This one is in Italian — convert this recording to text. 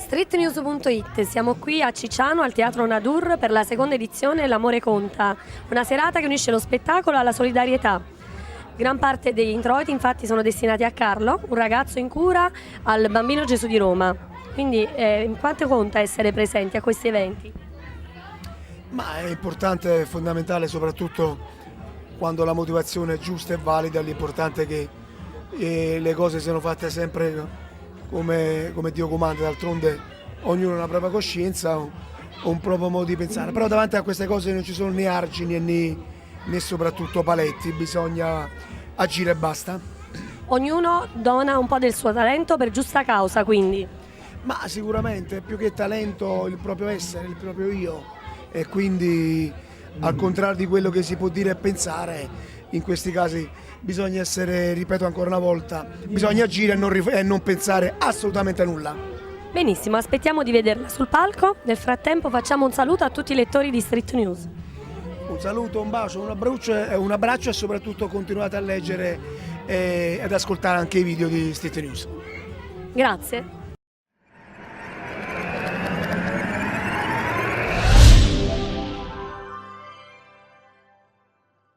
Streetnews.it, siamo qui a Cicciano al Teatro Nadur per la seconda edizione L'amore conta, una serata che unisce lo spettacolo alla solidarietà. Gran parte degli introiti infatti sono destinati a Carlo, un ragazzo in cura al Bambino Gesù di Roma. Quindi in quanto conta essere presenti a questi eventi? Ma è importante, è fondamentale soprattutto quando la motivazione è giusta e valida, l'importante è che le cose siano fatte sempre come Dio comanda, d'altronde ognuno ha una propria coscienza, un proprio modo di pensare, però davanti a queste cose non ci sono né argini né soprattutto paletti, bisogna agire e basta. Ognuno dona un po' del suo talento per giusta causa, quindi. Ma sicuramente più che talento il proprio essere, il proprio io, e quindi al contrario di quello che si può dire e pensare, in questi casi bisogna essere, ripeto ancora una volta, bisogna agire e non pensare assolutamente a nulla. Benissimo, aspettiamo di vederla sul palco. Nel frattempo facciamo un saluto a tutti i lettori di Street News. Un saluto, un bacio, un abbraccio e soprattutto continuate a leggere e ad ascoltare anche i video di Street News. Grazie.